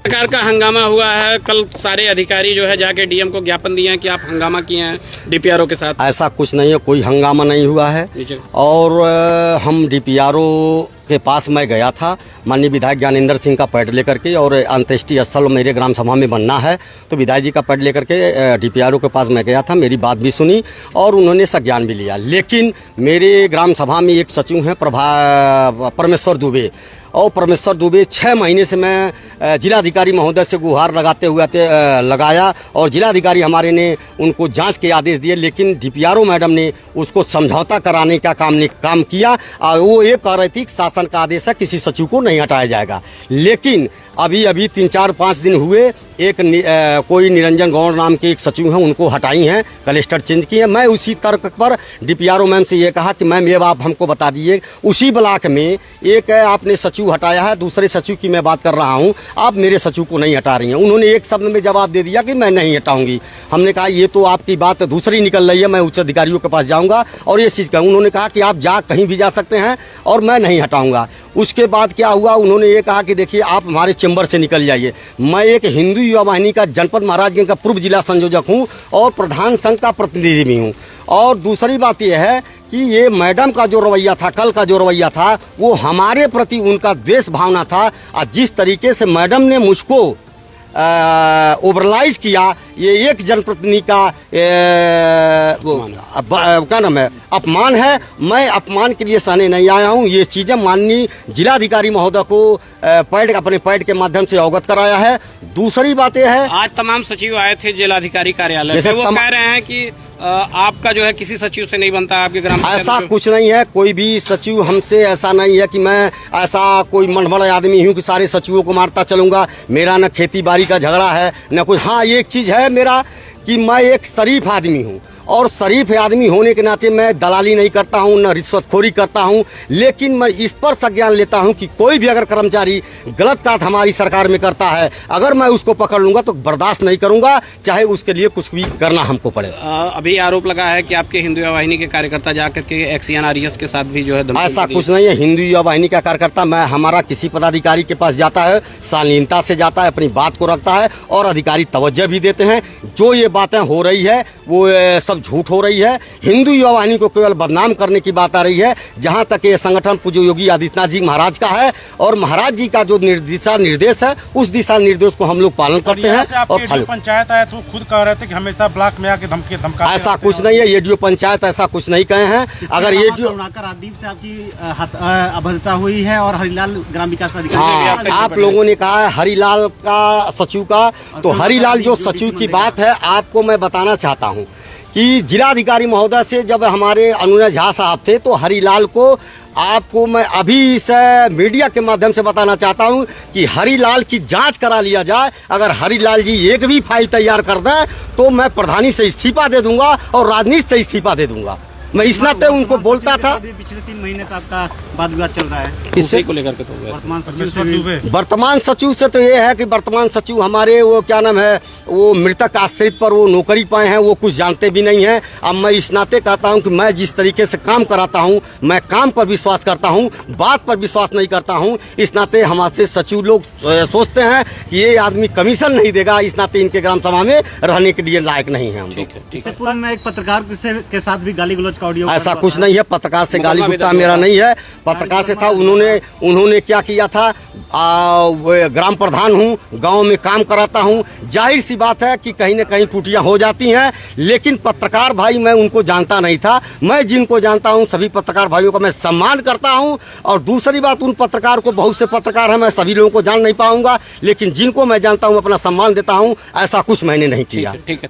सरकार का हंगामा हुआ है, कल सारे अधिकारी जो है जाके डीएम को ज्ञापन दिए हैं कि आप हंगामा किए हैं डीपीआरओ के साथ। ऐसा कुछ नहीं है, कोई हंगामा नहीं हुआ है। और हम डीपीआरओ के पास मैं गया था, माननीय विधायक ज्ञानेंद्र सिंह का पैड लेकर के, और अंत्येष्टि स्थल मेरे ग्राम सभा में बनना है, तो विधायक जी का पैड लेकर के डीपीआरओ के पास मैं गया था। मेरी बात भी सुनी और उन्होंने संज्ञान भी लिया। लेकिन मेरे ग्राम सभा में एक सचिव हैं परमेश्वर दुबे, और परमेश्वर दुबे 6 महीने से मैं जिलाधिकारी महोदय से गुहार लगाते हुए लगाया, और जिलाधिकारी हमारे ने उनको जांच के आदेश दिए, लेकिन डीपीआरओ मैडम ने उसको समझौता कराने का काम किया। और वो ये कह रही थी कि शासन का आदेश है, किसी सचिव को नहीं हटाया जाएगा। लेकिन अभी 3-4-5 दिन हुए, कोई निरंजन गौड़ नाम के एक सचिव हैं, उनको हटाई हैं, कलेक्टर चेंज किए। मैं उसी तर्क पर डीपीआरओ मैम से ये कहा कि मैम ये आप हमको बता दीजिए, उसी ब्लॉक में एक आपने सचिव हटाया है, दूसरे सचिव की मैं बात कर रहा हूँ, आप मेरे सचिव को नहीं हटा रही हैं। उन्होंने एक शब्द में जवाब दे दिया कि मैं नहीं हटाऊंगी। हमने कहा ये तो आपकी बात दूसरी निकल रही है, मैं उच्च अधिकारियों के पास जाऊँगा और ये चीज़ कहूँ। उन्होंने कहा कि आप कहीं भी जा सकते हैं और मैं नहीं हटाऊँगा। उसके बाद क्या हुआ, उन्होंने ये कहा कि देखिए आप हमारे चैम्बर से निकल जाइए। मैं एक हिंदू युवा वाहिनी का जनपद महाराजगंज का पूर्व जिला संयोजक हूं और प्रधान संघ का प्रतिनिधि भी हूं। और दूसरी बात यह है कि ये मैडम का जो रवैया था, कल का जो रवैया था, वो हमारे प्रति उनका द्वेष भावना था। और जिस तरीके से मैडम ने मुझको ओवरलाइज किया, ये एक जनप्रतिनिधि का क्या नाम है, अपमान है। मैं अपमान के लिए सहने नहीं आया हूँ। ये चीज़ें माननीय जिलाधिकारी महोदय को अपने पैड के माध्यम से अवगत कराया है। दूसरी बात यह है, आज तमाम सचिव आए थे जिलाधिकारी कार्यालय से, वो कह रहे हैं कि आपका जो है किसी सचिव से नहीं बनता आपके ग्राम। ऐसा कुछ नहीं है, कोई भी सचिव हमसे ऐसा नहीं है कि मैं ऐसा कोई मनमड़ आदमी हूँ कि सारे सचिवों को मारता चलूँगा। मेरा न खेती बाड़ी का झगड़ा है न कुछ। हाँ, एक चीज़ है मेरा कि मैं एक शरीफ आदमी हूँ, और शरीफ आदमी होने के नाते मैं दलाली नहीं करता हूं, न रिश्वतखोरी करता हूं। लेकिन मैं इस पर संज्ञान लेता हूं कि कोई भी अगर कर्मचारी गलत काम हमारी सरकार में करता है, अगर मैं उसको पकड़ लूंगा तो बर्दाश्त नहीं करूंगा, चाहे उसके लिए कुछ भी करना हमको पड़े। अभी आरोप लगा है कि आपके हिंदू युवा वाहिनी के कार्यकर्ता जाकर के XCN-RES के साथ भी जो है ऐसा कुछ नहीं है। हिंदू युवा वाहिनी का कार्यकर्ता हमारा किसी पदाधिकारी के पास जाता है, शालीनता से जाता है, अपनी बात को रखता है, और अधिकारी तवज्जो भी देते हैं। जो ये बातें हो रही है वो सब झूठ हो रही है। हिंदू युवा वाहिनी को केवल बदनाम करने की बात आ रही है। जहां तक ये संगठन पूज्य योगी आदित्यनाथ जी महाराज का है, और महाराज जी का जो दिशा निर्देश है, उस दिशा निर्देश को हम लोग पालन करते हैं। और पंचायत आए तो खुद कह रहे थे कि हमेशा ब्लॉक में आके धमका। ऐसा कुछ नहीं है, ये पंचायत ऐसा कुछ नहीं कहे हैं। अगर ये आदिप से आपकी अभद्रता हुई है और हरिलाल ग्राम विकास अधिकारी, आप लोगों ने कहा है हरिलाल का सचिव का, तो हरिलाल जो सचिव की बात है, आपको मैं बताना चाहता हूँ कि जिलाधिकारी महोदय से जब हमारे अनुराग झा साहब थे, तो हरिलाल को आपको मैं अभी इस मीडिया के माध्यम से बताना चाहता हूं कि हरिलाल की जांच करा लिया जाए। अगर हरिलाल जी एक भी फाइल तैयार कर दें तो मैं प्रधानी से इस्तीफा दे दूंगा और राजनीति से इस्तीफा दे दूंगा। मैं इस नाते उनको बोलता था। पिछले 3 महीने से आपका वाद विवाद चल रहा है, इससे को लेकर के तो वर्तमान सचिव से तो ये है कि वर्तमान सचिव हमारे वो क्या नाम है, वो मृतक आश्रित पर वो नौकरी पाए हैं, वो कुछ जानते भी नहीं हैं। अब मैं इस नाते कहता हूं कि मैं जिस तरीके से काम कराता हूं, मैं काम पर विश्वास करता हूं, बात पर विश्वास नहीं करता हूं। इस नाते हमारे सचिव लोग सोचते हैं कि ये आदमी कमीशन नहीं देगा, इस नाते इनके ग्राम सभा में रहने के लिए लायक नहीं है हम लोग। इससे पूर्व में एक पत्रकार के साथ भी गाली गलौज का ऑडियो, ऐसा कुछ नहीं है। पत्रकार से गाली गुस्सा मेरा नहीं है, पत्रकार से था। उन्होंने क्या किया था, ग्राम प्रधान हूं, गांव में काम कराता हूं, जाहिर सी बात है कि कहीं न कहीं त्रुटियां हो जाती हैं। लेकिन पत्रकार भाई मैं उनको जानता नहीं था। मैं जिनको जानता हूं सभी पत्रकार भाइयों का मैं सम्मान करता हूं। और दूसरी बात, उन पत्रकार को, बहुत से पत्रकार हैं, मैं सभी लोगों को जान नहीं पाऊंगा, लेकिन जिनको मैं जानता हूं अपना सम्मान देता हूं। ऐसा कुछ मैंने नहीं किया। ठीक है।